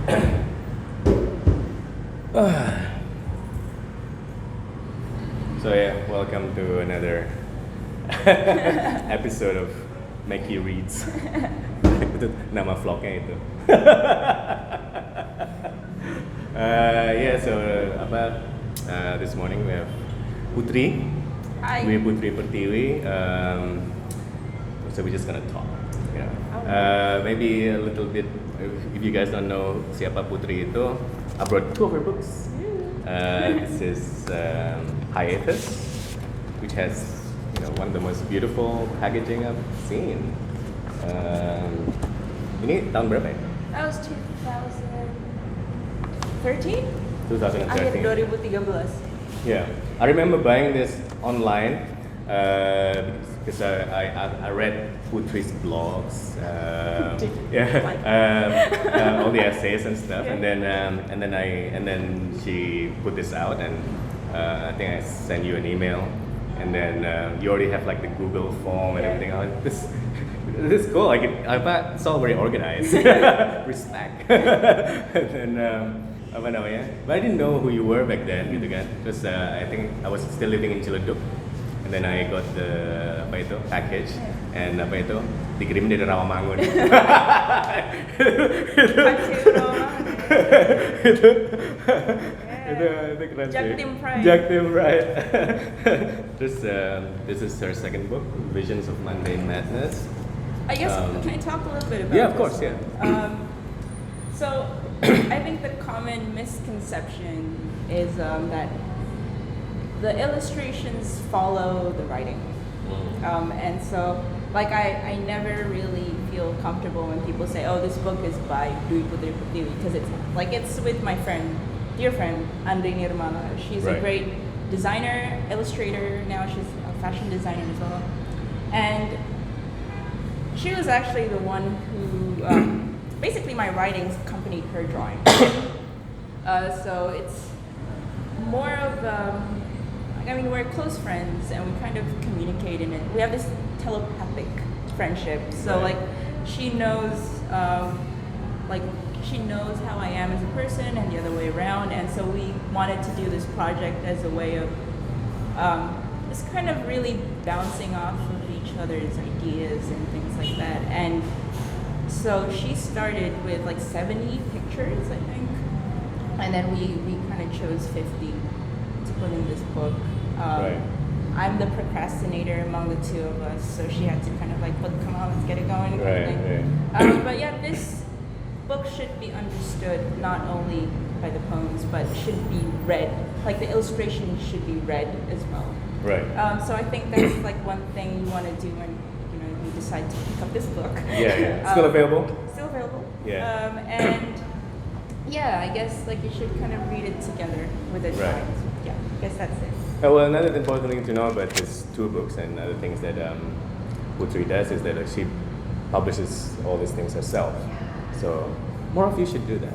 So yeah, welcome to another episode of Mackie Reads. Itu nama vlognya itu. This morning we have Putri. Hi. Dwiputri Pertiwi. So we're just gonna talk. Maybe a little bit. If you guys don't know siapa Putri itu, I brought two of her books. This is Hiatus, which has one of the most beautiful packaging I've seen. Ini tahun berapa ya? That was 2013? 2013. Akhir 2013. Yeah, I remember buying this online because I read Putri's blogs, all the essays and stuff, and then she put this out, and I think I sent you an email, and then you already have like the Google form and everything. I was like, this is cool. Like it's all very organized. Respect. And then. But I didn't know who you were back then, gitu kan. Terus I think I was still living in Ciledug, and then I got the package, and dikirim dari Rawamangun. Itu keren sih. Jaktim Pride. Terus this is her second book, Visions of Mundane Madness. I guess can I talk a little bit about? Yeah, of course, yeah. So I think the common misconception is that the illustrations follow the writing. And so like I never really feel comfortable when people say, oh, this book is by Dwiputri Pertiwi, because it's with my dear friend, Andre Nirmala. She's a great designer, illustrator, now she's a fashion designer as well. And she was actually the one who basically my writings accompanied her drawing. So it's more of we're close friends and we kind of communicate in it. We have this telepathic friendship. So she knows she knows how I am as a person and the other way around, and so we wanted to do this project as a way of just kind of really bouncing off of each other's ideas and things like that. And so she started with 70 pictures, I think, and then we kind of chose 50 to put in this book. I'm the procrastinator among the two of us, so she had to kind of come on, let's get it going. But yeah, this book should be understood not only by the poems, but should be read. The illustration should be read as well. So I think that's one thing you want to do when you decide to pick up this book. Still available? Still available. And I guess you should kind of read it together with the drawings. Yeah, I guess that's it. Well, another important thing to know about these two books and other things that Putri does is that she publishes all these things herself. So more of you should do that.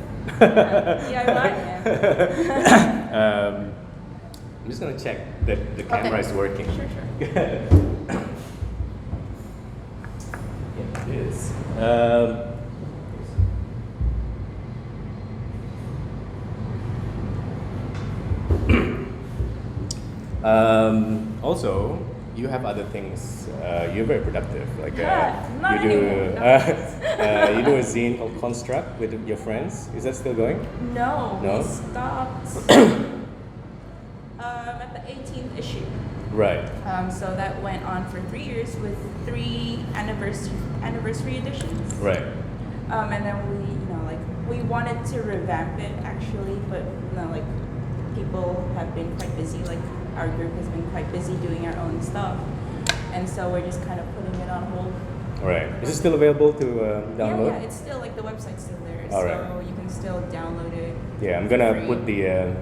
I'm just gonna check that the camera is working. Sure. Yeah, it is. Also, you have other things. You're very productive. You do a zine called Construct with your friends. Is that still going? No. We stopped at the 18th issue. So that went on for 3 years with 3 anniversary editions. And then we wanted to revamp it actually, but people have been quite busy. Our group has been quite busy doing our own stuff, and so we're just kind of putting it on hold. Is it still available to download? Yeah, it's still the website's still there, so you can still download it. Yeah, I'm gonna put the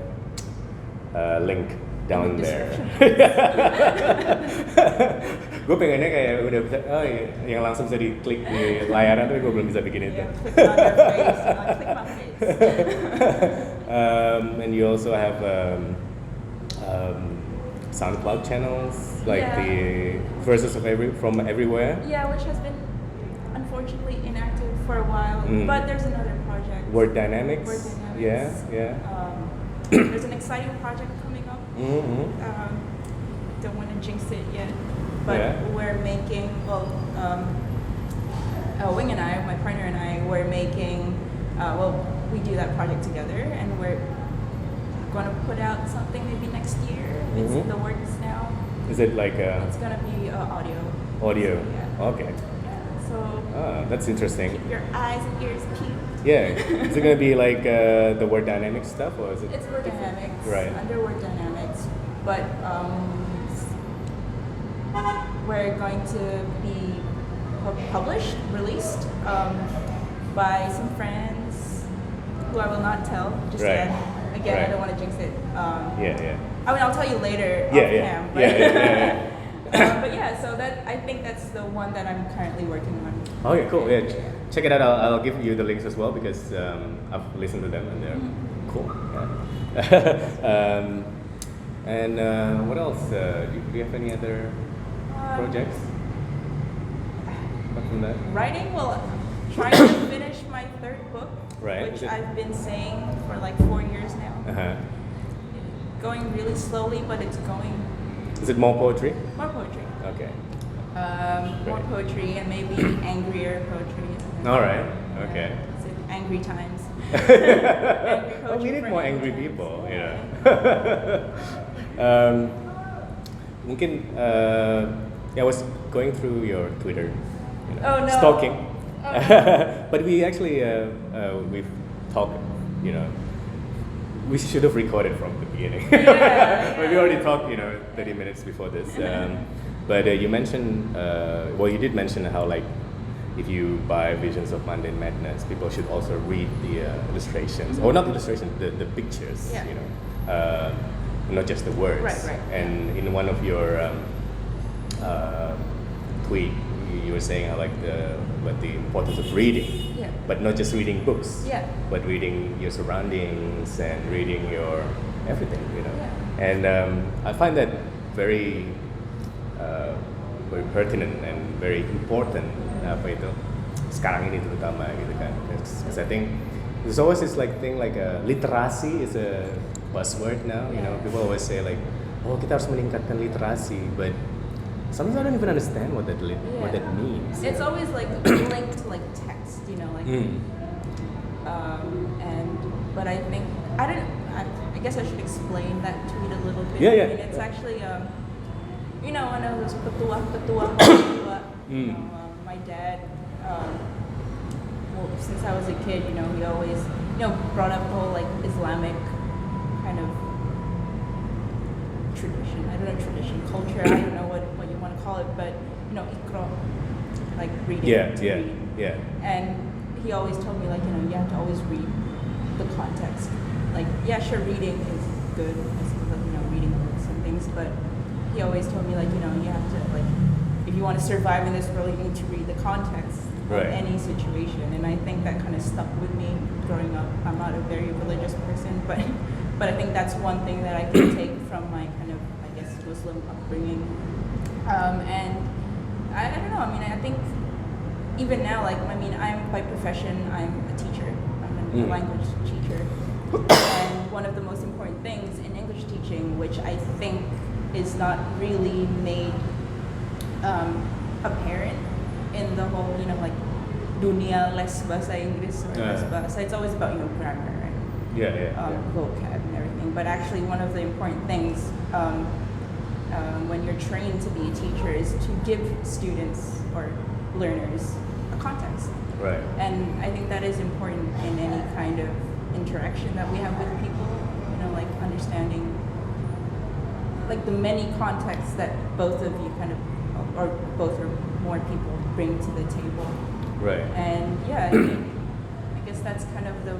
link down there. Gue pengennya kayak udah bisa, yang langsung bisa diklik di layaran, tapi gue belum bisa bikin itu. Click on your face, click my face. And you also have SoundCloud channels, the Verses from Everywhere. Yeah, which has been unfortunately inactive for a while, but there's another project project. Word dynamics. Word dynamics. Yeah. There's an exciting project coming up. Mm-hmm. Don't want to jinx it yet, but we're making. Wing and I, my partner and I, we're making. We do that project together, and we're going to put out something maybe next year. It's in the works now. Is it like It's going to be audio. Audio. So, yeah. Okay. So. That's interesting. Keep your eyes and ears peeled. Yeah. Is it gonna be like the word dynamics stuff, or is it? It's word dynamics. Right. Under word dynamics, but we're going to be published, released by some friends who I will not tell just yet. Again, I don't want to jinx it. Yeah. I mean, I'll tell you later off cam. But but yeah, so I think that's the one that I'm currently working on. Okay, cool. Yeah, check it out. I'll give you the links as well because I've listened to them and they're cool. Yeah. And what else? Do you have any other projects? Apart from that? Writing. Well, trying to finish my third book, right. which I've been saying for like 4 years now. Going really slowly, but it's going. Is it more poetry? More poetry. Okay. More poetry and maybe angrier poetry. All right. Okay. It's like angry times. Well, we need more angry people, you know. Mungkin, I was going through your Twitter, you know, oh, no. stalking. Oh, no. But we actually we've talked, you know. We should have recorded from the beginning. Yeah. But we already talked, 30 minutes before this. But you mentioned, you did mention how like if you buy Visions of Mundane Madness, people should also read the illustrations, or not illustrations, the pictures. Yeah. Not just the words. Right. And in one of your tweet, you were saying how like the importance of reading. Yeah. But not just reading books. Yeah. But reading your surroundings and reading your everything, Yeah. And I find that very pertinent and very important sekarang ini terutama gitu kan. Because I think there's always this like thing like literasi is a buzzword now. People always say like, oh kita harus meningkatkan literasi, but sometimes I don't even understand what that means. It's always like linked to like text, but I think I guess I should explain that tweet a little bit. Yeah. I mean, it's actually one of those petua. My dad, since I was a kid, he always brought up the whole like Islamic kind of tradition. I don't know, culture. I don't know what you want to call it, but ikra, like reading. Yeah. And he always told me like you have to always read the context. Like sure, reading is good. I suppose reading books and things, but he always told me like you have to like if you want to survive in this world, you need to read the context of any situation. And I think that kind of stuck with me growing up. I'm not a very religious person, but I think that's one thing that I can take from my kind of, I guess, Muslim upbringing. And I don't know. I mean, I think even now, I'm by profession, I'm a teacher. I'm a language teacher. And one of the most important things in English teaching, which I think is not really made apparent in the whole, like dunia les bahasa Inggris or les bahasa. It's always about grammar and vocab and everything. But actually, one of the important things when you're trained to be a teacher is to give students or learners a context. Right. And I think that is important in any kind of interaction that we have with people. Like understanding like the many contexts that both of you kind of, or both or more people bring to the table. Right. And I guess that's kind of the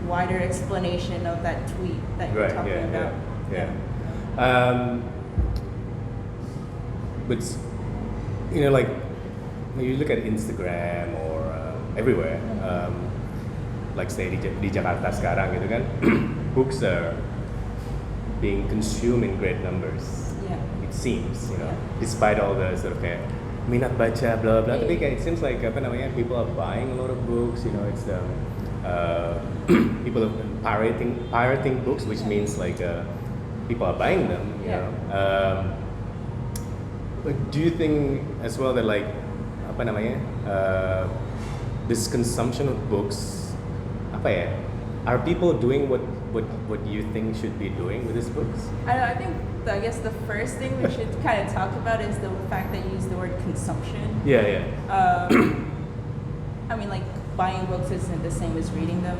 wider explanation of that tweet that you're talking about. Yeah. But like when you look at Instagram or everywhere, like say di Jakarta sekarang gitu kan, books are being consumed in great numbers. Yeah. It seems, despite all the sort of kayak minat baca blah blah. Tapi kayak it seems like people are buying a lot of books. It's people are pirating books, which means like people are buying them. You Yeah. know. But do you think as well that like apa namanya this consumption of books apa ya, are people doing what you think should be doing with these books? I guess the first thing we should kind of talk about is the fact that you use the word consumption. Yeah. I mean, like buying books isn't the same as reading them.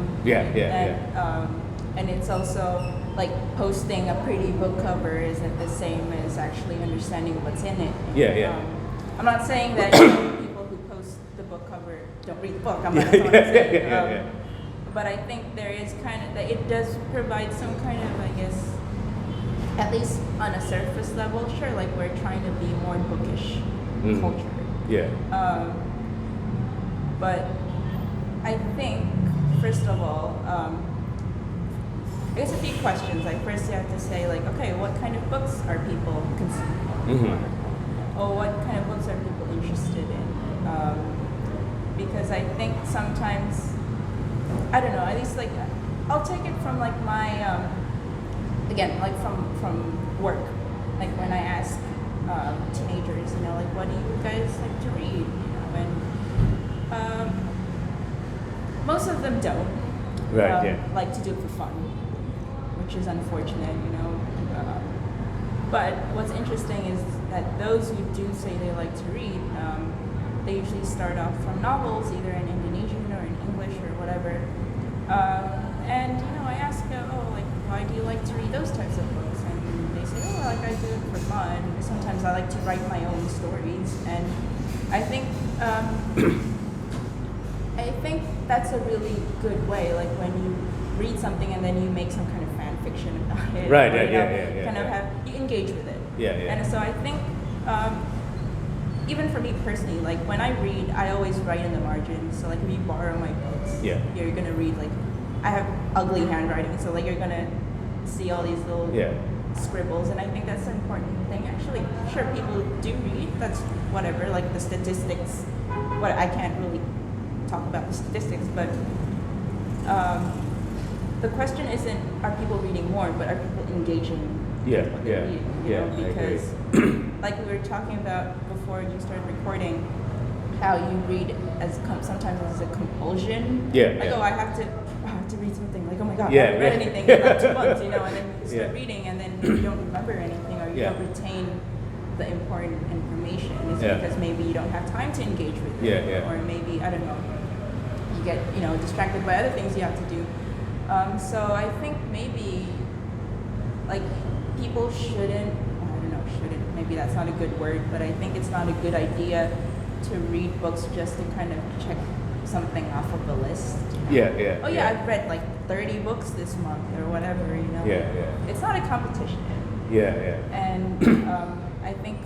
And it's also like posting a pretty book cover isn't the same as actually understanding what's in it. I'm not saying that people who post the book cover don't read the book. I'm not saying. But I think there is kind of that it does provide some kind of, I guess, at least on a surface level, sure, like we're trying to be more bookish culture. Yeah. But I think, first of all, I guess a few questions. Like first, you have to say, like, okay, what kind of books are people consuming? Or what kind of books are people interested in? Because I think sometimes, I don't know. At least like, I'll take it from like my, again, like from work. Like when I ask teenagers, you know, like, what do you guys like to read? You know, and most of them don't. Like to do it for fun, which is unfortunate, you know. But what's interesting is that those who do say they like to read, they usually start off from novels, either in Indonesian or in English or whatever. And you know, I ask, like, why do you like to read those types of books? And they say, like I do it for fun. Sometimes I like to write my own stories, and I think that's a really good way. Like when you read something and then you make some kind of fan fiction about it. Right. You engage with it. Yeah. And so I think, even for me personally, like when I read, I always write in the margins. So like if you borrow my books, you're gonna read like, I have ugly handwriting, so like you're gonna see all these little scribbles, and I think that's an important thing. Actually, sure, people do read. That's whatever. Like the statistics, I can't really talk about the statistics, but the question isn't are people reading more, but are people engaging with what they're reading? You know, because like we were talking about before you started recording, how you read as sometimes as a compulsion. I have to read something. Like, oh my god, I haven't read anything in like 2 months, you know, and then you start reading, and then you don't remember anything, or you don't retain the important information. It's because maybe you don't have time to engage with it, or maybe, I don't know, you get, you know, distracted by other things you have to do. So I think maybe like people shouldn't, maybe that's not a good word, but I think it's not a good idea to read books just to kind of check something off of the list. I've read like 30 books this month or whatever, you know. It's not a competition. And I think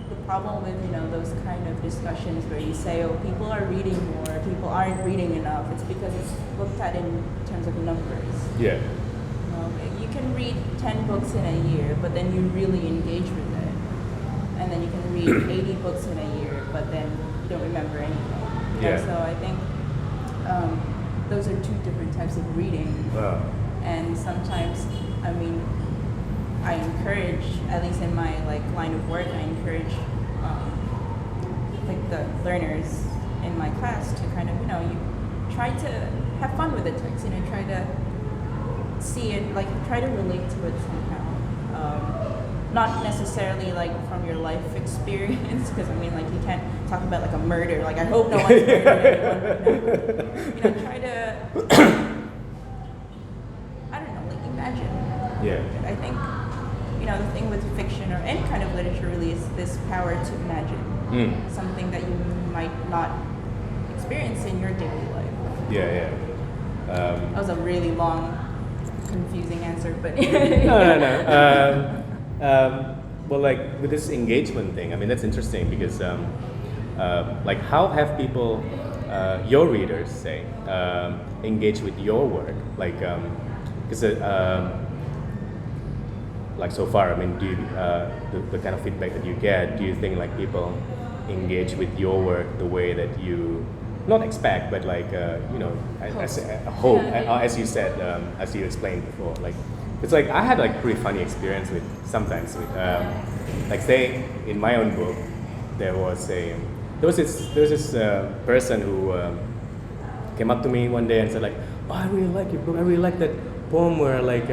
the problem with, you know, those kind of discussions where you say, oh, people are reading more, people aren't reading enough, it's because it's looked at in terms of numbers. You can read 10 books in a year, but then you really engage with it. And then you can read 80 books in a year, but then you don't remember anything. So I think those are two different types of reading. And sometimes, I mean, I encourage, at least in my like line of work, I encourage like the learners in my class to kind of, you know, you try to have fun with the text, you know, try to see it, like try to relate to it somehow. Not necessarily like from your life experience, because I mean, like you can't talk about like a murder. Like I hope no one's murdered anyone. But, you know, try to, I don't know, like imagine. I think, you know, the thing with fiction or any kind of literature really is this power to imagine something that you might not experience in your daily life. That was a really long, confusing answer, but no. Well, like with this engagement thing, I mean that's interesting because, like, how have people, your readers, say, engage with your work? Like, because, like so far, I mean, do you, the kind of feedback that you get, do you think like people engage with your work the way that you, not expect, but like as a hope, as you said, as you explained before, like it's like I had like pretty funny experience with sometimes with like say in my own book there was this person who came up to me one day and said like, oh, I really like your book, I really like that poem where like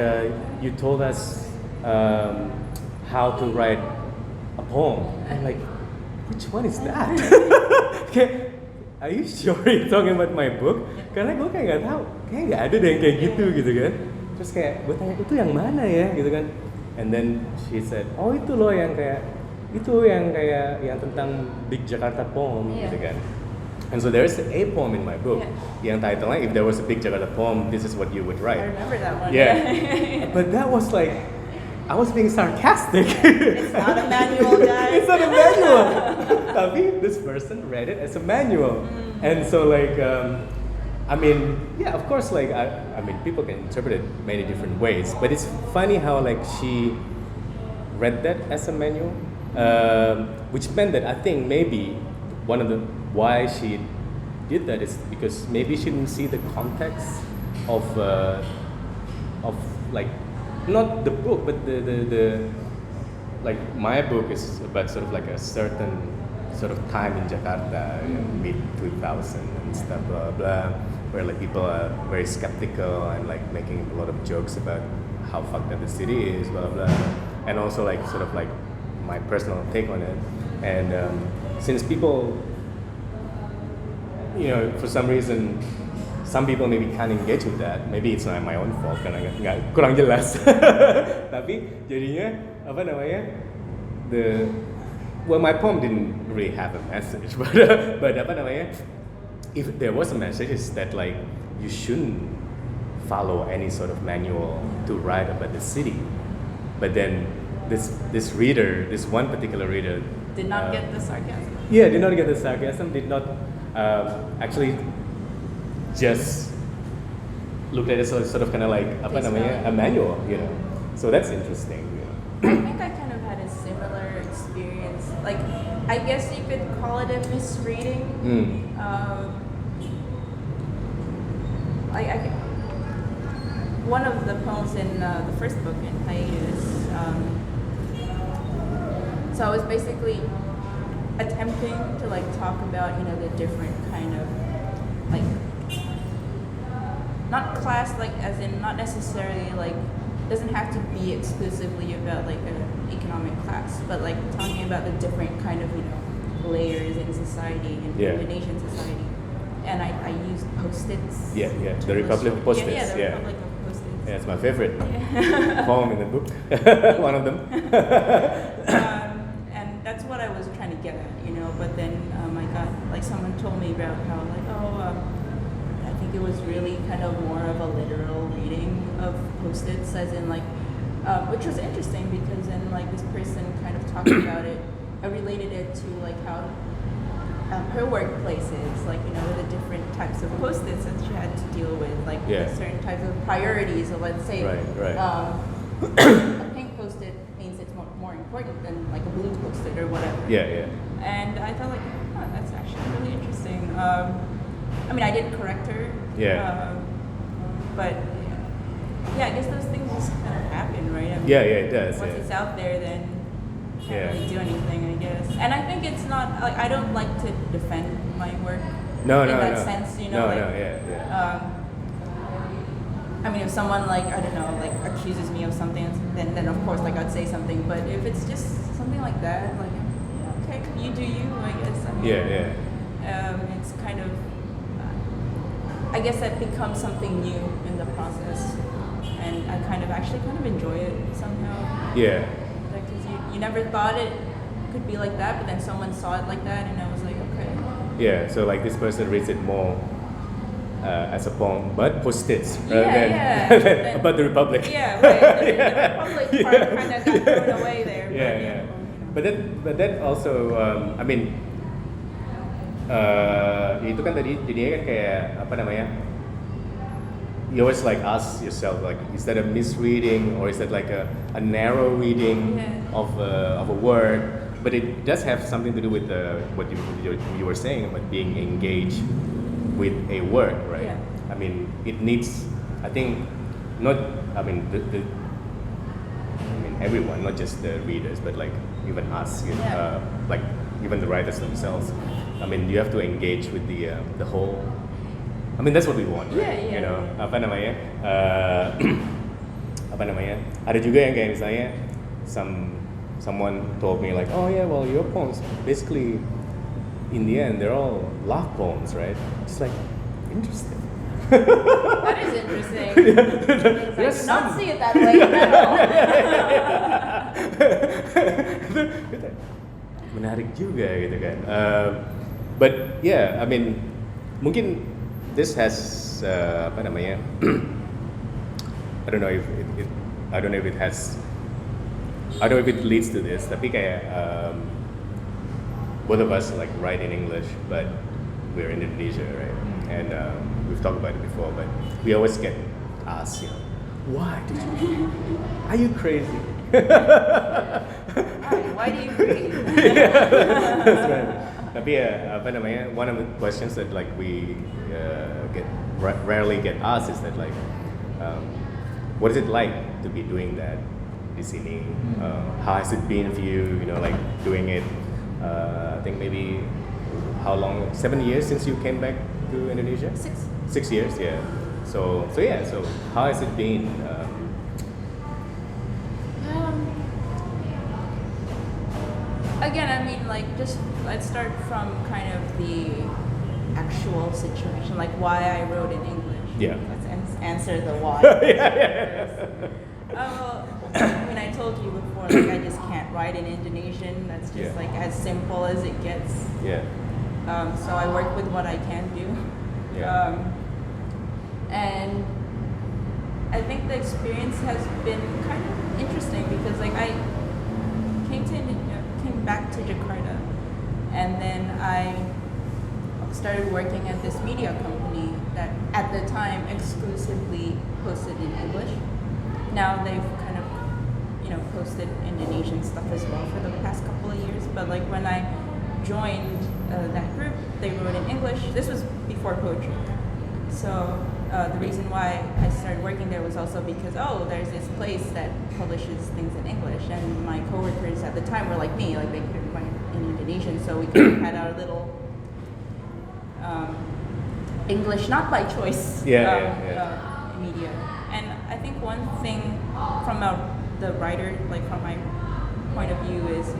you told us how to write a poem. I'm like, which one is that? Okay, are you sure you're talking about my book? Karena gue kayak nggak tahu, kayak nggak ada deh yang kayak gitu kan. Terus kayak gue tanya itu yang mana ya gitu kan. And then she said, oh itu loh yang kayak yang tentang Big Jakarta poem gitu kan. And so there's a poem in my book yang titlenya If There Was a Big Jakarta Poem, This Is What You Would Write. I remember that one. Yeah. But that was like, I was being sarcastic. It's not a manual, guys. It's not a manual. Tapi this person read it as a manual. And so like, I mean, yeah, of course, like, I mean, people can interpret it many different ways. But it's funny how like she read that as a manual, which meant that I think maybe one of the why she did that is because maybe she didn't see the context of like not the book but the like my book is about sort of like a certain sort of time in Jakarta, mid 2000 and stuff, blah blah, where like people are very skeptical and like making a lot of jokes about how fucked up the city is, blah blah, and also like sort of like my personal take on it. And since people, for some reason, some people maybe can't engage with that. Maybe it's not my own fault karena nggak kurang jelas. Tapi jadinya apa namanya my poem didn't really have a message, but apa namanya, if there was a message, is that like you shouldn't follow any sort of manual to write about the city. But then this reader, this one particular reader, did not get the sarcasm. Yeah, did not get the sarcasm. Did not actually just looked at it sort of kind of like apa namanya, a manual, So that's interesting. I think I kind of had a similar experience. Like, I guess you could call it a misreading. One of the poems in the first book in Hiatus. So I was basically attempting to like talk about the different kind of like not class, like as in not necessarily like doesn't have to be exclusively about like an economic class, but like talking about the different kind of layers in society in Indonesian society. And I used post-its. The Republic of Post-its. The Republic of Post-its. Yeah, it's my favorite poem in the book. One of them. And that's what I was trying to get at, But then I got like someone told me about how like I think it was really kind of more of a literal reading of post-its, as in like, which was interesting because then like this person kind of talked about it. I related it to like how her workplaces, like the different types of post-its that she had to deal with, like certain types of priorities. So let's say a pink post-it means it's more important than like a blue post-it or whatever. And I thought like, that's actually really interesting. I mean, I did correct her. But I guess those things just kind of happen, right? I mean, it does. Once it's out there, then can't really do anything, I guess. And I think it's not like I don't like to defend my work in that sense, I mean, if someone like I don't know, like accuses me of something, then of course like I'd say something. But if it's just something like that, like okay, you do you, I guess. I mean, it's kind of, I guess that becomes something new in the process, and I kind of enjoy it somehow. Because you never thought it could be like that, but then someone saw it like that, and I was like, okay. So like this person reads it more as a poem, but post-its rather than about the Republic. The Republic part kind of got thrown away there. But that also, I mean, itu kan tadi jadinya kan kayak apa namanya? You always like ask yourself like, is that a misreading or is that like a narrow reading of a word? But it does have something to do with what you were saying about being engaged with a word, right? Yeah. I mean, it needs. I think not. I mean, everyone, not just the readers, but like even us, you know, Yeah. like even the writers themselves. I mean, you have to engage with the whole. I mean, that's what we want, right? Yeah, yeah. You know, apa namanya? Apa namanya? Ada juga yang kayak misalnya, someone told me like, oh yeah, well your poems basically, in the end, they're all love poems, right? It's like interesting. That is interesting. I Yes, did not see it that way at all. Menarik juga gitu kan. But yeah, I mean, mungkin this has apa namanya? I don't know if it has. I don't know if it leads to this. Tapi kayak both of us like write in English, but we're in Indonesia, right? And we've talked about it before, but we always get asked, you know, why did you? Are you crazy? Why do you read? That's right. Tapi apa namanya? One of the questions that like we rarely get asked is that like, what is it like to be doing that di sini? How has it been for you? You know, like doing it. I think maybe how long? 7 years since you came back to Indonesia? 6 years, yeah. So how has it been? Again, I mean, like, just let's start from kind of the actual situation, like why I wrote in English. Yeah. Let's answer the why. Well, I mean, I told you before, like, I just can't write in Indonesian. That's just like as simple as it gets. Yeah. So I work with what I can do. Yeah. And I think the experience has been kind of interesting because, like, I came back to Jakarta, and then I started working at this media company that at the time exclusively posted in English. Now they've kind of, you know, posted Indonesian stuff as well for the past couple of years. But like when I joined that group, they wrote in English. This was before poetry. So the reason why I started working there was also because, there's this place that publishes things in English, and my coworkers at the time were like me, like they couldn't write in Indonesian, so we kind of had our little English, not by choice, media. And I think one thing from the writer, like from my point of view, is,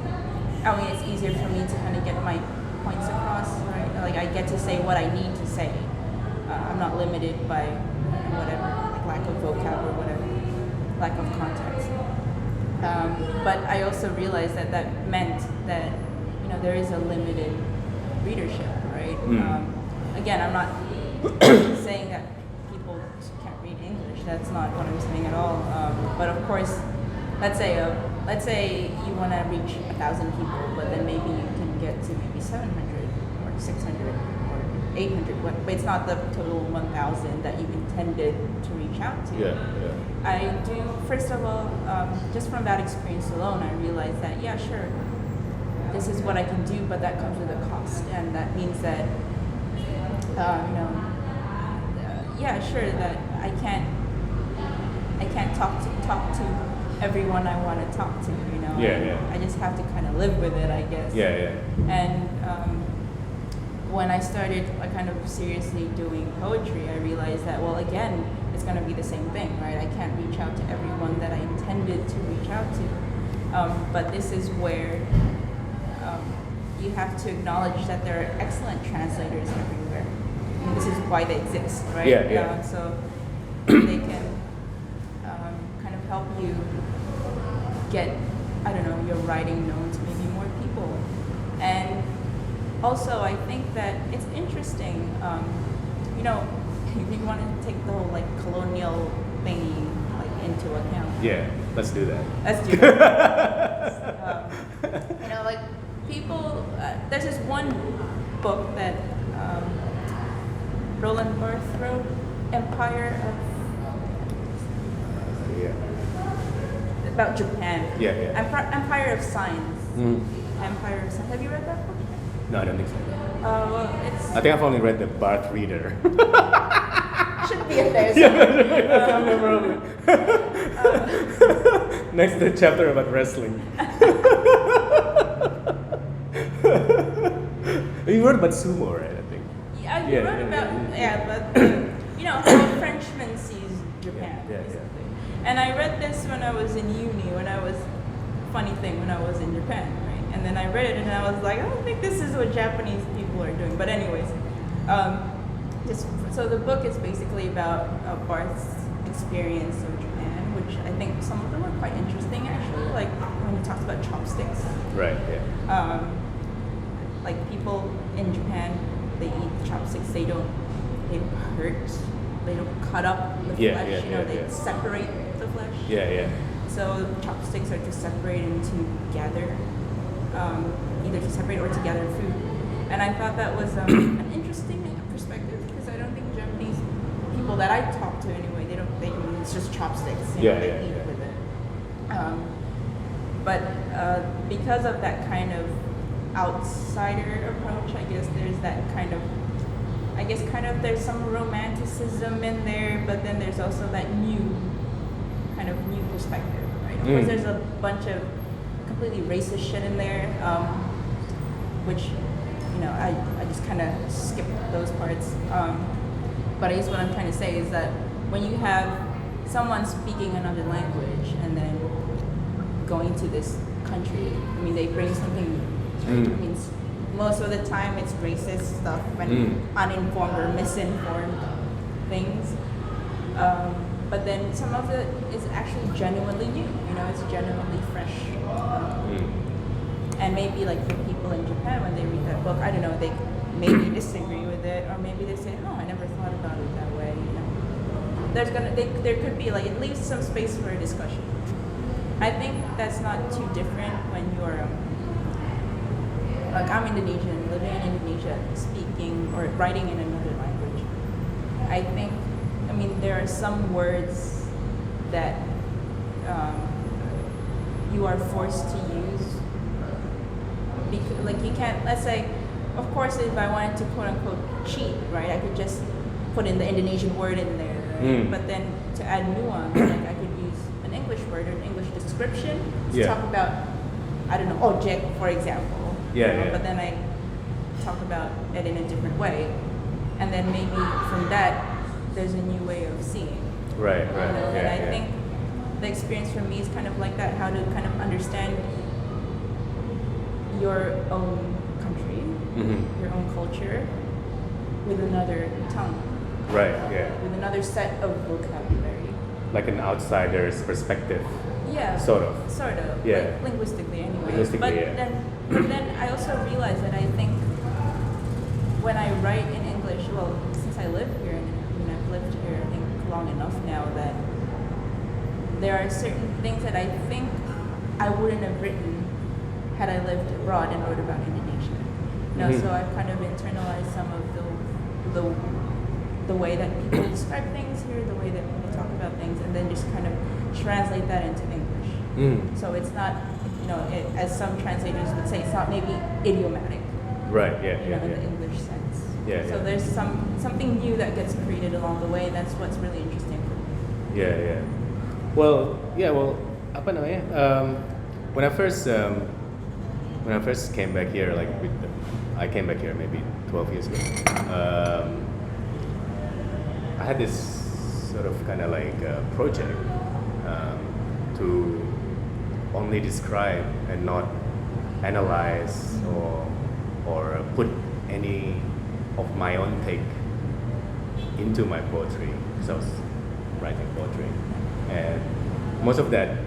I mean, it's easier for me to kind of get my points across, right? Like I get to say what I need to say. I'm not limited by whatever, like lack of vocab or whatever, lack of context. But I also realized that meant that, you know, there is a limited readership, right? Again, I'm not saying that people can't read English. That's not what I'm saying at all. But of course, let's say you want to reach 1,000 people, but then maybe you can get to maybe 700 or 600. 800, but it's not the total 1,000 that you intended to reach out to. Yeah. I do, first of all, just from that experience alone, I realized that, yeah, sure, this is what I can do, but that comes with a cost, and that means that, yeah, sure, that I can't talk to everyone I want to talk to, you know. Yeah. I just have to kind of live with it, I guess. Yeah. And when I started kind of seriously doing poetry, I realized that, well, again, it's going to be the same thing, right? I can't reach out to everyone that I intended to reach out to. But this is where you have to acknowledge that there are excellent translators everywhere. I mean, this is why they exist, right? Yeah. So they can kind of help you get, I don't know, your writing known to maybe more people. And also, I think that it's interesting, you know, if you want to take the whole like colonial thingy like into account. Yeah, let's do that. Let's do that. You know, like people, there's this one book that Roland Barthes wrote, Empire of, about Japan. Yeah. Empire of Signs. Mm. Empire of Signs. Have you read that book? No, I don't think so. Well, it's I think I've only read the Barth Reader. should be in there. Yeah, I can't remember. Next to the chapter about wrestling. You wrote about sumo, right? I think. Yeah, you Yeah, wrote yeah, about yeah. but you know how a Frenchman sees Japan, Yeah, yeah, yeah. basically. And I read this when I was in uni. When I was in Japan, right? And then I read it and I was like, I don't think this is what Japanese people are doing. But anyways, so the book is basically about Barth's experience of Japan, which I think some of them are quite interesting actually. Like when he talks about chopsticks. Right. Yeah. Like people in Japan, they eat chopsticks. They don't hurt. They don't cut up the flesh. They separate the flesh. Yeah. So chopsticks are to separate and to gather, either to separate or to gather food. And I thought that was an interesting perspective because I don't think Japanese people that I talk to anyway, they it's just chopsticks. They eat with it. But because of that kind of outsider approach, I guess there's that kind of there's some romanticism in there, but then there's also that new perspective, right? Of course, there's a bunch of completely racist shit in there, which, I just kind of skipped those parts. But I guess what I'm trying to say is that when you have someone speaking another language and then going to this country, I mean, they bring something, I mean, most of the time it's racist stuff and uninformed or misinformed things. But then some of it is actually genuinely new, it's genuinely fresh. And maybe like for people in Japan, when they read that book, I don't know, they maybe disagree with it, or maybe they say, oh, I never thought about it that way, there could be like, it leaves some space for a discussion. I think that's not too different when you're, like I'm Indonesian, living in Indonesia, speaking or writing in another language. I think, there are some words that you are forced to use. Because, like you can't, let's say, of course if I wanted to quote unquote cheat, right, I could just put in the Indonesian word in there, right? But then to add nuance, like I could use an English word or an English description to talk about, I don't know, object, for example. But then I talk about it in a different way. And then maybe from that, there's a new way of seeing. Right. And I think the experience for me is kind of like that, how to kind of understand your own country, your own culture, with another tongue. Right, yeah. With another set of vocabulary. Like an outsider's perspective. Yeah. Sort of. Yeah. Like linguistically anyway. But then I also realized that I think when I write in English, well, since I live here, I've lived here I think long enough now that there are certain things that I think I wouldn't have written had I lived abroad and wrote about Indonesia. So I've kind of internalized some of the way that people describe things here, the way that people talk about things, and then just kind of translate that into English. So it's not, as some translators would say, it's not maybe idiomatic. Right, In the English sense. So there's something new that gets created along the way, and that's what's really interesting for me. Well, apa namanya? When I first came back here, I came back here maybe 12 years ago. I had this sort of kind of like project to only describe and not analyze or put any of my own take into my poetry, because I was writing poetry, and most of that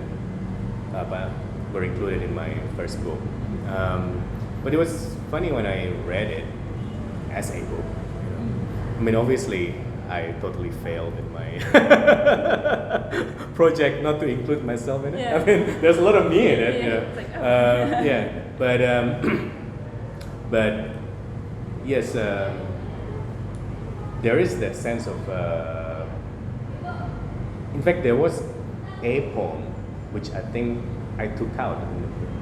were included in my first book. But it was funny when I read it as a book. Obviously, I totally failed in my project not to include myself in it. There's a lot of me in it. But yes, there is that sense of. In fact, there was a poem which I think I took out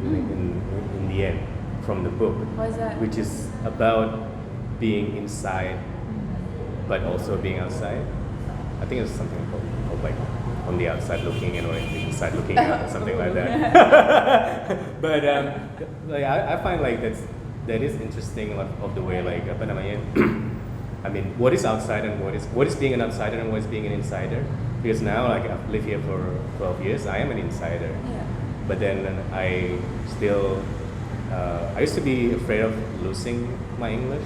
in the end from the book. What is that? Which is about being inside, but also being outside. I think it's something called like on the outside looking in or inside looking out, or something like that. But like I find like that is interesting of the way like apa namanya. I mean, what is outside and what is being an outsider and what is being an insider? Because now, like I've lived here for 12 years, I am an insider. Yeah. But then I still, I used to be afraid of losing my English.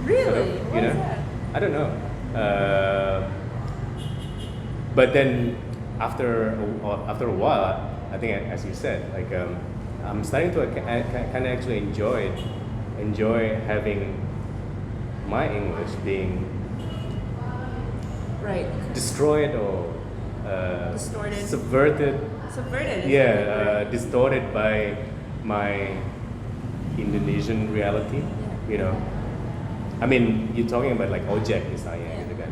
Really? Sort of, Why is that? I don't know. But then after a while, I think as you said, like I'm starting to kind of actually enjoy having my English being Right. destroyed or Distorted. subverted. Subverted. Is Yeah, distorted by my Indonesian reality. Yeah. You know, I mean, you're talking about like ojek misalnya, Yeah. gitu kan.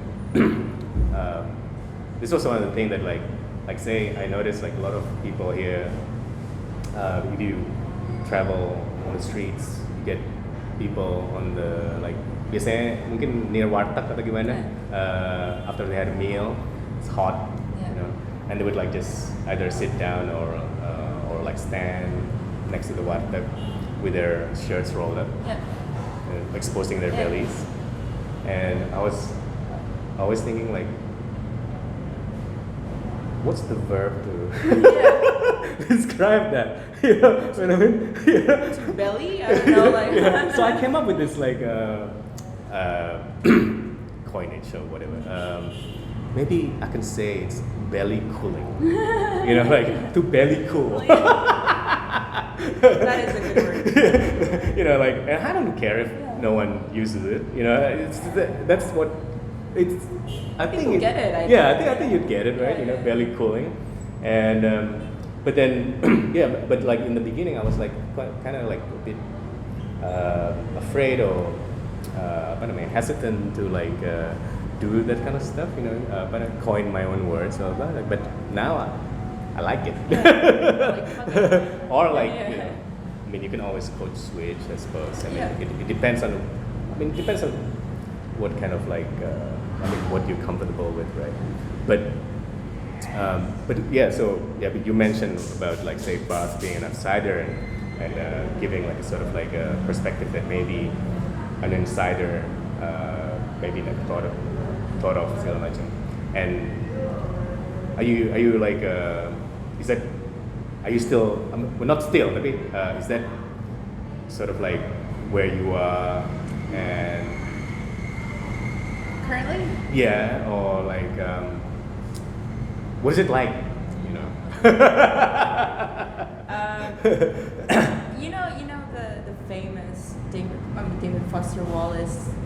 This was one of the things that like say I noticed like a lot of people here. If you travel on the streets, you get people on the like biasanya mungkin near warteg atau gimana. After they had a meal, it's hot, you know, and they would like just either sit down or like stand next to the warteg with their shirts rolled up, Yeah. exposing their Yeah. bellies. And I was always thinking like, what's the verb to describe that? You know what I mean? Yeah. Belly? I don't know, like. Yeah. So I came up with this like coinage or whatever. Maybe I can say it's belly cooling. You know, like to belly cool. That is a good word. You know, like, and I don't care if no one uses it. You know, that's what it's. I think People get it, I I think you'd get it, right? Yeah, You know, yeah. belly cooling, and but then but like in the beginning, I was like kind of like a bit afraid or apa namanya, hesitant to like do that kind of stuff. You know, coin my own words or blah, but now I like it. Or like you know, I mean, you can always code switch, I suppose. I mean, Yeah. it depends on. I mean, it depends on what kind of like. I mean, what you're comfortable with, right? But yeah. So yeah, but you mentioned about like say Bas being an outsider and giving like a sort of like a perspective that maybe an insider maybe like thought of segala macam. And are you like is that are you still well not still maybe is that sort of like where you are and Currently? yeah, or like what's it like, you know? You know the famous David Foster Wallace